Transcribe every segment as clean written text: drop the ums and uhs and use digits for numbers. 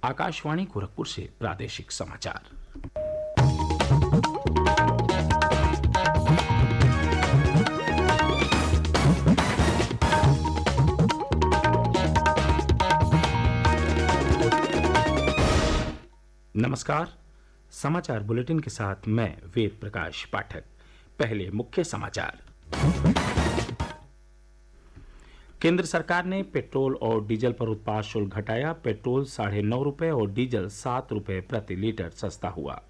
आकाशवाणी गोरखपुर से प्रादेशिक समाचार। नमस्कार। समाचार बुलेटिन के साथ मैं वेद प्रकाश पाठक। पहले मुख्य समाचार। केंद्र सरकार ने पेट्रोल और डीजल पर उत्पाद शुल्क घटाया। पेट्रोल 9.5 रुपये और डीजल 7 रुपये प्रति लीटर सस्ता हुआ।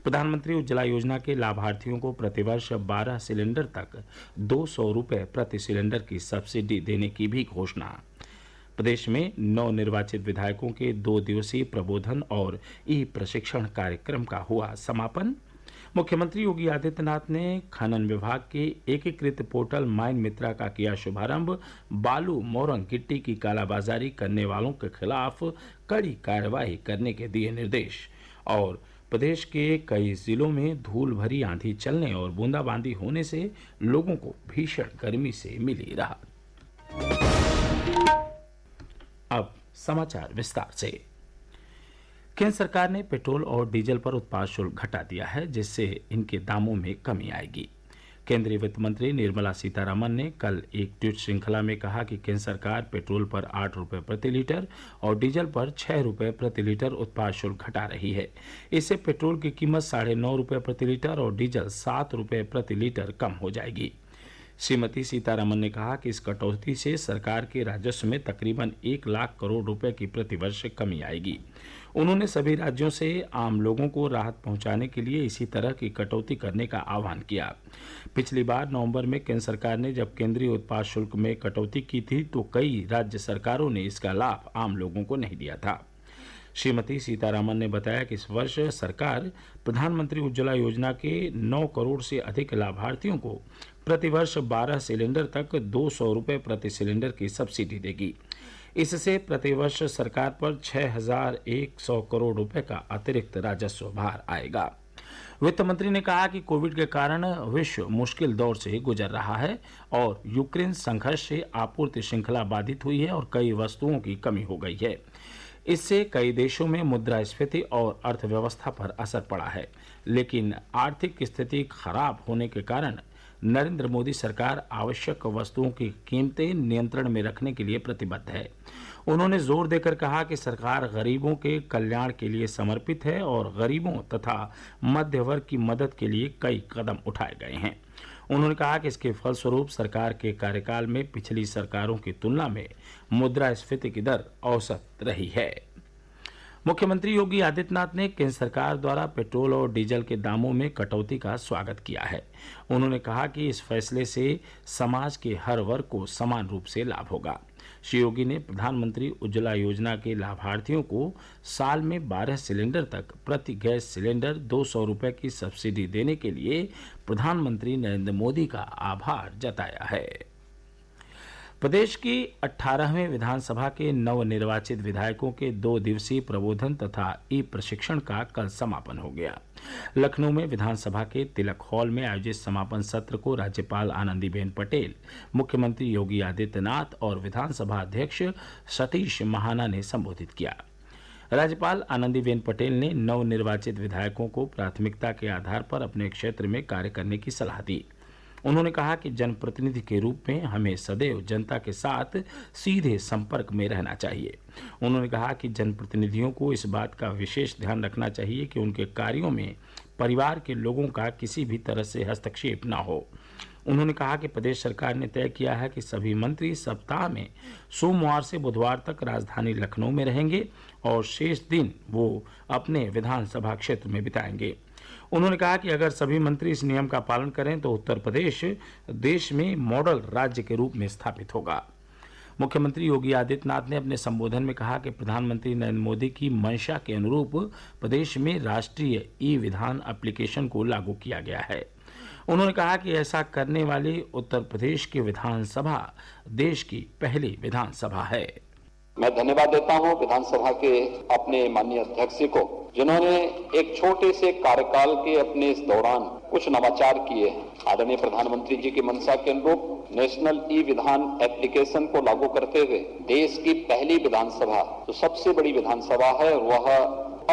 प्रधानमंत्री उज्ज्वला योजना के लाभार्थियों को प्रतिवर्ष 12 सिलेंडर तक 200 रुपये प्रति सिलेंडर की सब्सिडी देने की भी घोषणा। प्रदेश में नवनिर्वाचित विधायकों के 2 दिवसीय प्रबोधन और ई प्रशिक्षण कार्यक्रम का हुआ समापन। मुख्यमंत्री योगी आदित्यनाथ ने खनन विभाग के एकीकृत पोर्टल माइन मित्रा का किया शुभारंभ। बालू, मोरंग, गिट्टी की कालाबाजारी करने वालों के खिलाफ कड़ी कार्रवाई करने के दिए निर्देश। और प्रदेश के कई जिलों में धूल भरी आंधी चलने और बूंदाबांदी होने से लोगों को भीषण गर्मी से मिली राहत। अब समाचार विस्तार से। केंद्र सरकार ने पेट्रोल और डीजल पर उत्पाद शुल्क घटा दिया है, जिससे इनके दामों में कमी आएगी। केंद्रीय वित्त मंत्री निर्मला सीतारमण ने कल एक ट्वीट श्रृंखला में कहा कि केंद्र सरकार पेट्रोल पर 8 रुपये प्रति लीटर और डीजल पर 6 रुपये प्रति लीटर उत्पाद शुल्क घटा रही है। इससे पेट्रोल की कीमत 9.5 रुपये प्रति लीटर और डीजल 7 रुपये प्रति लीटर कम हो जाएगी। श्रीमती सीतारमण ने कहा कि इस कटौती से सरकार के राजस्व में तकरीबन 1 लाख करोड़ रुपए की प्रतिवर्ष कमी आएगी। उन्होंने सभी राज्यों से आम लोगों को राहत पहुंचाने के लिए इसी तरह की कटौती करने का आह्वान किया। पिछली बार नवंबर में केंद्र सरकार ने जब केंद्रीय उत्पाद शुल्क में कटौती की थी तो कई राज्य सरकारों ने इसका लाभ आम लोगों को नहीं दिया था। श्रीमती सीतारामन ने बताया कि इस वर्ष सरकार प्रधानमंत्री उज्ज्वला योजना के 9 करोड़ से अधिक लाभार्थियों को प्रतिवर्ष 12 सिलेंडर तक 200 रुपये प्रति सिलेंडर की सब्सिडी देगी। इससे प्रतिवर्ष सरकार पर 6,100 करोड़ रुपए का अतिरिक्त राजस्व भार आएगा। वित्त मंत्री ने कहा कि कोविड के कारण विश्व मुश्किल दौर से गुजर रहा है और यूक्रेन संघर्ष से आपूर्ति श्रृंखला बाधित हुई है और कई वस्तुओं की कमी हो गई है। इससे कई देशों में मुद्रास्फीति और अर्थव्यवस्था पर असर पड़ा है, लेकिन आर्थिक स्थिति खराब होने के कारण नरेंद्र मोदी सरकार आवश्यक वस्तुओं की कीमतें नियंत्रण में रखने के लिए प्रतिबद्ध है। उन्होंने जोर देकर कहा कि सरकार गरीबों के कल्याण के लिए समर्पित है और गरीबों तथा मध्य वर्ग की मदद के लिए कई कदम उठाए गए हैं। उन्होंने कहा कि इसके फलस्वरूप सरकार के कार्यकाल में पिछली सरकारों की तुलना में मुद्रास्फीति की दर औसत रही है। मुख्यमंत्री योगी आदित्यनाथ ने केंद्र सरकार द्वारा पेट्रोल और डीजल के दामों में कटौती का स्वागत किया है। उन्होंने कहा कि इस फैसले से समाज के हर वर्ग को समान रूप से लाभ होगा। श्री योगी ने प्रधानमंत्री उज्ज्वला योजना के लाभार्थियों को साल में 12 सिलेंडर तक प्रति गैस सिलेंडर 200 रुपये की सब्सिडी देने के लिए प्रधानमंत्री नरेंद्र मोदी का आभार जताया है। प्रदेश की 18वें विधानसभा के नवनिर्वाचित विधायकों के 2 दिवसीय प्रबोधन तथा ई प्रशिक्षण का कल समापन हो गया। लखनऊ में विधानसभा के तिलक हॉल में आयोजित समापन सत्र को राज्यपाल आनंदीबेन पटेल, मुख्यमंत्री योगी आदित्यनाथ और विधानसभा अध्यक्ष सतीश महाना ने संबोधित किया। राज्यपाल आनंदीबेन पटेल ने नवनिर्वाचित विधायकों को प्राथमिकता के आधार पर अपने क्षेत्र में कार्य करने की सलाह दी। उन्होंने कहा कि जनप्रतिनिधि के रूप में हमें सदैव जनता के साथ सीधे संपर्क में रहना चाहिए। उन्होंने कहा कि जनप्रतिनिधियों को इस बात का विशेष ध्यान रखना चाहिए कि उनके कार्यों में परिवार के लोगों का किसी भी तरह से हस्तक्षेप न हो। उन्होंने कहा कि प्रदेश सरकार ने तय किया है कि सभी मंत्री सप्ताह में सोमवार से बुधवार तक राजधानी लखनऊ में रहेंगे और शेष दिन वो अपने विधानसभा क्षेत्र में बिताएंगे। उन्होंने कहा कि अगर सभी मंत्री इस नियम का पालन करें तो उत्तर प्रदेश देश में मॉडल राज्य के रूप में स्थापित होगा। मुख्यमंत्री योगी आदित्यनाथ ने अपने संबोधन में कहा कि प्रधानमंत्री नरेंद्र मोदी की मंशा के अनुरूप प्रदेश में राष्ट्रीय ई विधान एप्लीकेशन को लागू किया गया है। उन्होंने कहा कि ऐसा करने वाली उत्तर प्रदेश की विधानसभा देश की पहली विधानसभा है। मैं धन्यवाद देता हूं विधानसभा के अपने माननीय अध्यक्ष को, जिन्होंने एक छोटे से कार्यकाल के अपने इस दौरान कुछ नवाचार किए हैं। आदरणीय प्रधानमंत्री जी की मंशा के अनुरूप नेशनल ई विधान एप्लीकेशन को लागू करते हुए देश की पहली विधानसभा, जो सबसे बड़ी विधानसभा है, वह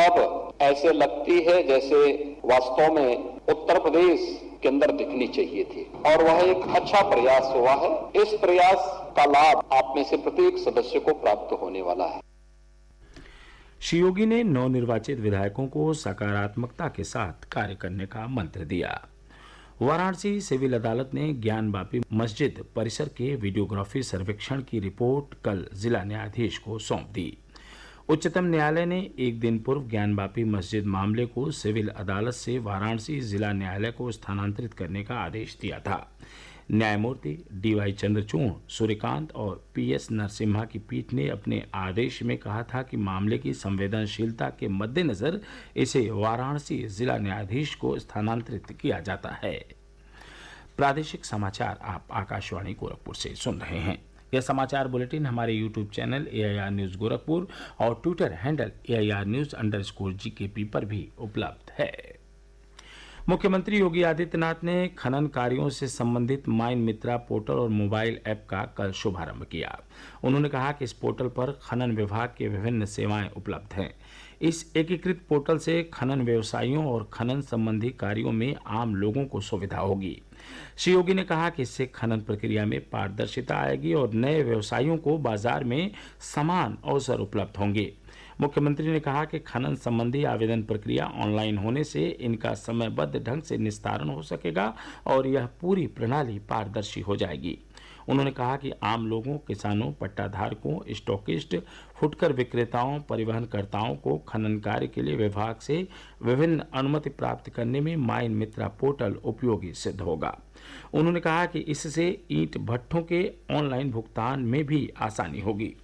अब ऐसे लगती है जैसे वास्तव में उत्तर प्रदेश के अंदर दिखनी चाहिए थी, और वह एक अच्छा प्रयास हुआ है। इस प्रयास का लाभ आप में से प्रत्येक सदस्य को प्राप्त होने वाला है। श्री योगी ने नवनिर्वाचित विधायकों को सकारात्मकता के साथ कार्य करने का मंत्र दिया। वाराणसी सिविल अदालत ने ज्ञानवापी मस्जिद परिसर के वीडियोग्राफी सर्वेक्षण की रिपोर्ट कल जिला न्यायाधीश को सौंप दी। उच्चतम न्यायालय ने एक दिन पूर्व ज्ञानवापी मस्जिद मामले को सिविल अदालत से वाराणसी जिला न्यायालय को स्थानांतरित करने का आदेश दिया था। न्यायमूर्ति डी.वाई. चंद्रचूड़, सूर्यकांत और पी.एस. नरसिम्हा की पीठ ने अपने आदेश में कहा था कि मामले की संवेदनशीलता के मद्देनजर इसे वाराणसी जिला न्यायाधीश को स्थानांतरित किया जाता है। प्रादेशिक समाचार आप आकाशवाणी गोरखपुर से सुन रहे हैं। यह समाचार बुलेटिन हमारे YouTube channel AIR news Gorakhpur और ट्विटर हैंडल AIR न्यूज़_GKP पर भी उपलब्ध है। मुख्यमंत्री योगी आदित्यनाथ ने खनन कार्यों से संबंधित माइन मित्रा पोर्टल और मोबाइल ऐप का कल शुभारंभ किया। उन्होंने कहा कि इस पोर्टल पर खनन विभाग के विभिन्न सेवाएं उपलब्ध हैं। इस एकीकृत पोर्टल से खनन व्यवसायियों और खनन संबंधी कार्यों में आम लोगों को सुविधा होगी। श्री योगी ने कहा कि इससे खनन प्रक्रिया में पारदर्शिता आएगी और नए व्यवसायियों को बाजार में समान अवसर उपलब्ध होंगे। मुख्यमंत्री ने कहा कि खनन संबंधी आवेदन प्रक्रिया ऑनलाइन होने से इनका समयबद्ध ढंग से निस्तारण हो सकेगा और यह पूरी प्रणाली पारदर्शी हो जाएगी। उन्होंने कहा कि आम लोगों, किसानों, पट्टाधारकों, स्टॉकिस्ट, फुटकर विक्रेताओं, परिवहनकर्ताओं को खनन कार्य के लिए विभाग से विभिन्न अनुमति प्राप्त करने में माइन मित्रा पोर्टल उपयोगी सिद्ध होगा। उन्होंने कहा कि इससे ईंट भट्ठों के ऑनलाइन भुगतान में भी आसानी होगी।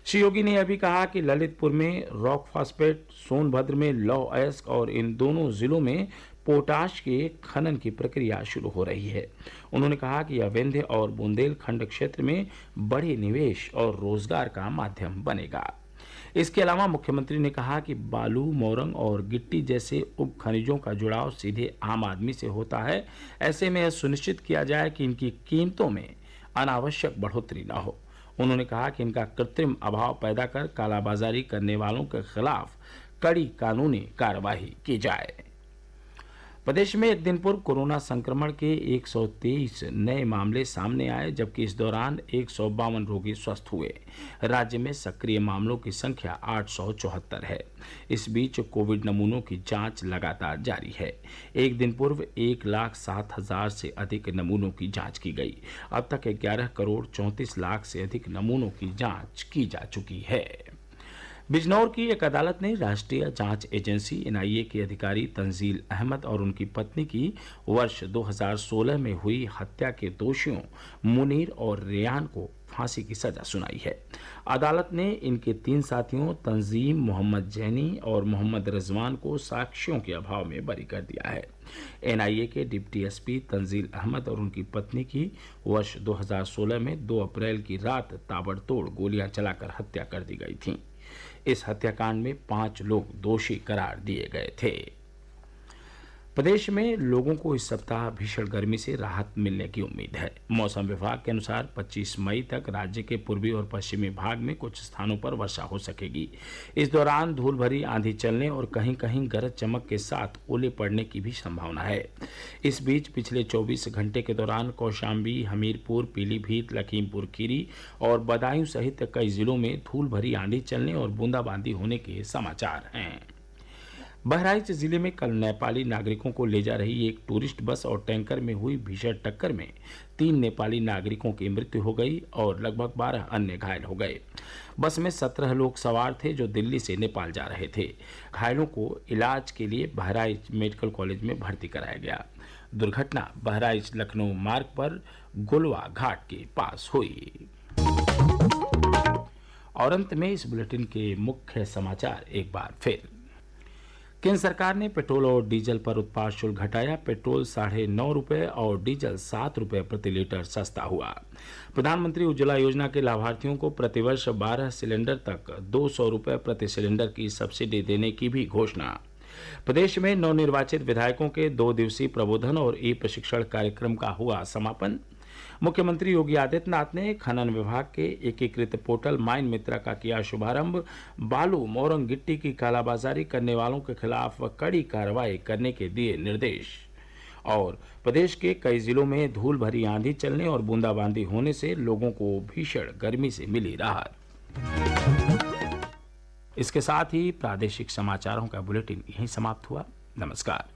श्री योगी ने यह भी कहा कि ललितपुर में रॉक फॉस्फेट, सोनभद्र में लौह अयस्क और इन दोनों जिलों में पोटाश के खनन की प्रक्रिया शुरू हो रही है। उन्होंने कहा कि यह विंध्य और बुंदेलखंड क्षेत्र में बड़े निवेश और रोजगार का माध्यम बनेगा। इसके अलावा मुख्यमंत्री ने कहा कि बालू, मोरंग और गिट्टी जैसे उप खनिजों का जुड़ाव सीधे आम आदमी से होता है। ऐसे में यह सुनिश्चित किया जाए कि इनकी कीमतों में अनावश्यक बढ़ोतरी न हो। उन्होंने कहा कि इनका कृत्रिम अभाव पैदा कर कालाबाजारी करने वालों के खिलाफ कड़ी कानूनी कार्रवाई की जाए। प्रदेश में एक दिन पूर्व कोरोना संक्रमण के 123 नए मामले सामने आए, जबकि इस दौरान 152 रोगी स्वस्थ हुए। राज्य में सक्रिय मामलों की संख्या 874 है। इस बीच कोविड नमूनों की जांच लगातार जारी है। एक दिन पूर्व 1,07,000 से अधिक नमूनों की जांच की गई। अब तक 11 करोड़ 34 लाख से अधिक नमूनों की जांच की जा चुकी है। बिजनौर की एक अदालत ने राष्ट्रीय जांच एजेंसी NIA के अधिकारी तंजील अहमद और उनकी पत्नी की वर्ष 2016 में हुई हत्या के दोषियों मुनीर और रेयान को फांसी की सजा सुनाई है। अदालत ने इनके 3 साथियों तंजीम, मोहम्मद जैनी और मोहम्मद रिजवान को साक्ष्यों के अभाव में बरी कर दिया है। NIA के डिप्टी SP तंजील अहमद और उनकी पत्नी की वर्ष 2016 में 2 अप्रैल की रात ताबड़तोड़ गोलियां चलाकर हत्या कर दी गई थी। इस हत्याकांड में 5 लोग दोषी करार दिए गए थे। प्रदेश में लोगों को इस सप्ताह भीषण गर्मी से राहत मिलने की उम्मीद है। मौसम विभाग के अनुसार 25 मई तक राज्य के पूर्वी और पश्चिमी भाग में कुछ स्थानों पर वर्षा हो सकेगी। इस दौरान धूल भरी आंधी चलने और कहीं कहीं गरज चमक के साथ ओले पड़ने की भी संभावना है। इस बीच पिछले 24 घंटे के दौरान कौशाम्बी, हमीरपुर, पीलीभीत, लखीमपुर खीरी और बदायूं सहित कई जिलों में धूल भरी आंधी चलने और बूंदाबांदी होने के समाचार हैं। बहराइच जिले में कल नेपाली नागरिकों को ले जा रही एक टूरिस्ट बस और टैंकर में हुई भीषण टक्कर में 3 नेपाली नागरिकों की मृत्यु हो गई और लगभग 12 अन्य घायल हो गए। बस में 17 लोग सवार थे जो दिल्ली से नेपाल जा रहे थे। घायलों को इलाज के लिए बहराइच मेडिकल कॉलेज में भर्ती कराया गया। दुर्घटना बहराइच लखनऊ मार्ग पर गुलवा घाट के पास हुई। और अंत में इस बुलेटिन के मुख्य समाचार एक बार फिर। केंद्र सरकार ने पेट्रोल और डीजल पर उत्पाद शुल्क घटाया। पेट्रोल 9.5 रुपये और डीजल 7 रुपये प्रति लीटर सस्ता हुआ। प्रधानमंत्री उज्ज्वला योजना के लाभार्थियों को प्रतिवर्ष 12 सिलेंडर तक 200 रुपये प्रति सिलेंडर की सब्सिडी देने की भी घोषणा। प्रदेश में नवनिर्वाचित विधायकों के 2 दिवसीय प्रबोधन और ई प्रशिक्षण कार्यक्रम का हुआ समापन। मुख्यमंत्री योगी आदित्यनाथ ने खनन विभाग के एकीकृत पोर्टल माइन मित्रा का किया शुभारंभ। बालू, मोरंग, गिट्टी की कालाबाजारी करने वालों के खिलाफ कड़ी कार्रवाई करने के दिए निर्देश। और प्रदेश के कई जिलों में धूल भरी आंधी चलने और बूंदाबांदी होने से लोगों को भीषण गर्मी से मिली राहत। इसके साथ ही प्रादेशिक समाचारों का बुलेटिन यहीं समाप्त हुआ। नमस्कार।